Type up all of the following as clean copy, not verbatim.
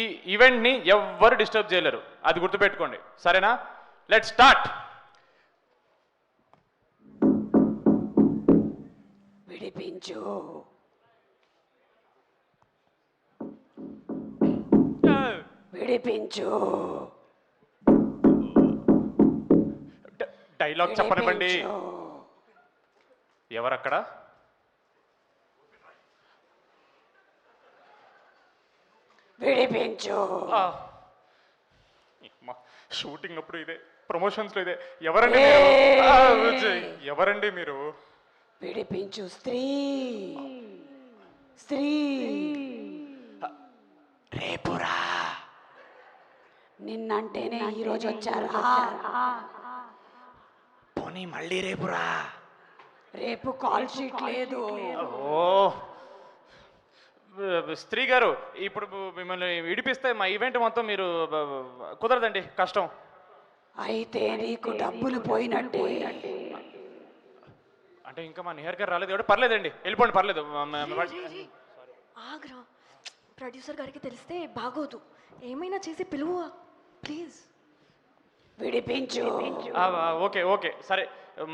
ఈ ఈవెంట్ని ఎవ్వరు డిస్టర్బ్ చేయలేరు, అది గుర్తుపెట్టుకోండి, సరేనా? Let start. విడిపించు. విడిపించు. డైలాగ్ చెప్పనివ్వండి. ఎవరక్కడ? విడిపించు. షూటింగ్ అప్పుడు ఇదే, ప్రమోషన్స్ లో ఇదే. ఎవరండి మీరు? ఎవరండి మీరు? విడిపించు. స్త్రీ స్త్రీ రేపురా. నిన్నంటేనే ఈరోజు వచ్చారా? పోనీ మళ్ళీ రేపురా. రేపు కాల్ షీట్ లేదు. ఓ స్త్రీ గారు, ఇప్పుడు మిమ్మల్ని విడిపిస్తే మా ఈవెంట్ మొత్తం మీరు కుదరదండి, కష్టం. అయితే నీకు డబ్బులు పోయినట్టే. అంటే ఇంకా మా నిహార్ గారు రాలేదు, పర్లేదండి, వెళ్ళిపోండి, పర్లేదు. ఆగ్రా, ప్రొడ్యూసర్ గారికి తెలిస్తే బాగోదు, ఏమైనా చేసి పిలువు ప్లీజ్. విడిపించు. ఓకే ఓకే సరే,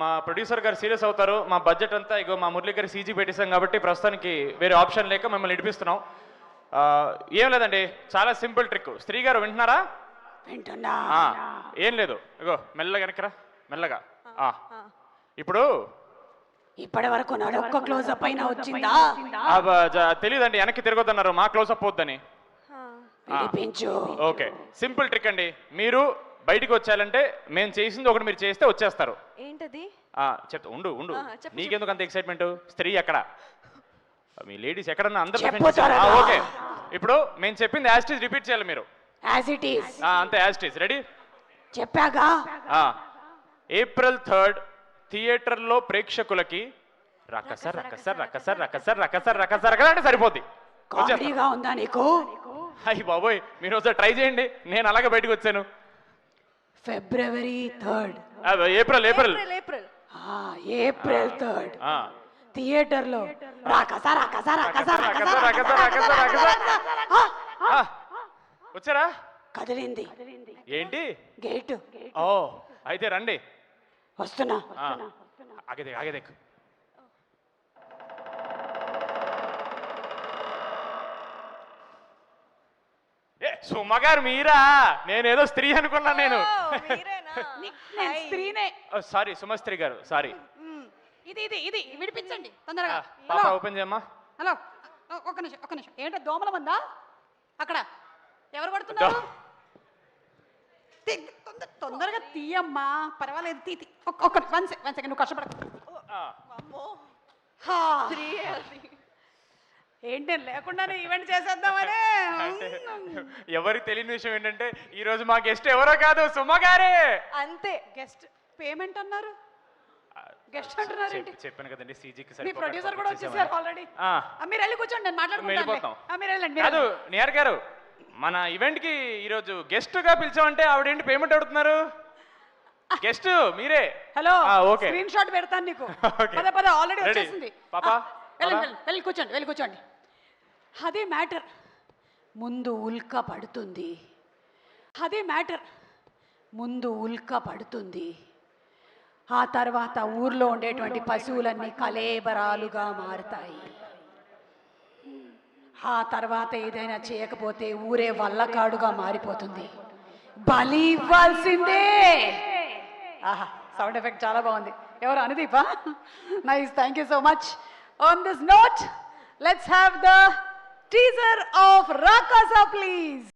మా ప్రొడ్యూసర్ గారు సీరియస్ అవుతారు. మా బడ్జెట్ అంతా ఇగో మా మురళి గారి సీజీ పెట్టేసాం కాబట్టి ప్రస్తుతానికి వేరే ఆప్షన్ లేక మిమ్మల్ని విడిపిస్తున్నాం. ఏం లేదండి, చాలా సింపుల్ ట్రిక్. స్త్రీ గారు వింటున్నారా? వింటున్నా. ఏం లేదు, ఇగో మెల్లగా వెనకరా, మెల్లగా. ఇప్పుడు ఇప్పటి వరకు ఒక్క క్లోజప్ అయినా వచ్చిందా? తెలియదండి, వెనక్కి తిరగొద్దన్నారు, మా క్లోజప్ పోద్దని. విడిపించు. ఓకే, సింపుల్ ట్రిక్ అండి. మీరు బయటికి వచ్చారంటే మేము చేసింది ఒకటి మీరు చేస్తే వచ్చేస్తారు. ఏంటది? చెప్తా, ఉండు ఉండు, నీకెందుకు అంత ఎక్సైట్మెంట్? స్త్రీ ఎక్కడ? మీ లేడీస్ ఎక్కడన్నా అందరూ. ఓకే, ఇప్పుడు మేము చెప్పింది యాజ్ ఇట్ ఈజ్ రిపీట్ చేయాలి మీరు. As it is. అంతే, యాజ్ ఇట్ ఈజ్. రెడీ? చెప్పాగా. April 3rd థియేటర్లో ప్రేక్షకులకి రకసర్ రకసర్ రకసర్ రకసర్ రకసర్ రకసర్ రకసర్ అంటే సరిపోద్ది. కామెడీగా ఉందా నీకు? అయ్యి బాబోయ్, మీరు ఒకసారి ట్రై చేయండి, నేను అలాగే బయటకు వచ్చాను. February 3rd. April April April 3rd థియేటర్లో వచ్చారా? కదిలింది. ఏంటి? గేట్. ఓ అయితే రండి. వస్తున్నా. ఆగేదే ఆగేదే. సుమగారు మీరా? నేనేదో స్త్రీ అనుకున్నాను. నేను స్త్రీనే. సారీ, సుమస్త్రీ గారు, సారీ. ఇది ఇది ఇది విడిపించండి తొందరగా. పాప ఓపెన్ చేయమ్మా. హలో, ఒక్క నిమిషం. ఏంటో దోమల మందా అక్కడ? ఎవరు కొడుతున్నారు? తొందరగా తీయమ్మా, పర్వాలేదు, తీ. వన్ సెకండ్, నువ్వు కష్టపడ. ఏంటి లేకుండానే ఈవెంట్ చేసేద్దామనే. ఎవరికి తెలియని విషయం ఏంటంటే ఈ రోజు మా గెస్ట్ ఎవరో కాదు, సుమగారే. అంతే. గెస్ట్ పేమెంట్ అన్నారు, గెస్ట్ అంటున్నారు. చెప్పాను కదండి, సీజీకి మీ ప్రొడ్యూసర్ కూడా వచ్చేసారు ఆల్రెడీ. మీరు వెళ్ళి కూర్చోండి, నేను మాట్లాడుకుంటాను. మీరు వెళ్ళండి. కాదు నిహార్ గారు, మన ఈవెంట్ కి ఈరోజు గెస్ట్ గా పిలిచామంటే ఆవిడేంటి పేమెంట్ అడుగుతున్నారు? గెస్ట్ మీరే. హలో, ఓకే, స్క్రీన్ షాట్ పెడతాను నీకు. పద ఆల్రెడీ వచ్చేసింది. పాపా వెళ్ళి కూర్చోండి. అదే మ్యాటర్. ముందు ఉల్క పడుతుంది. ఆ తర్వాత ఊర్లో ఉండేటువంటి పశువులన్నీ కలేబరాలుగా మారుతాయి. ఆ తర్వాత ఏదైనా చేయకపోతే ఊరే వల్లకాడుగా మారిపోతుంది. బలి ఇవ్వాల్సిందే. ఆహా, సౌండ్ ఎఫెక్ట్ చాలా బాగుంది. ఎవరు? అనుదీపా? Nice, thank you so much. On this note, let's have the teaser of Rakasa, please.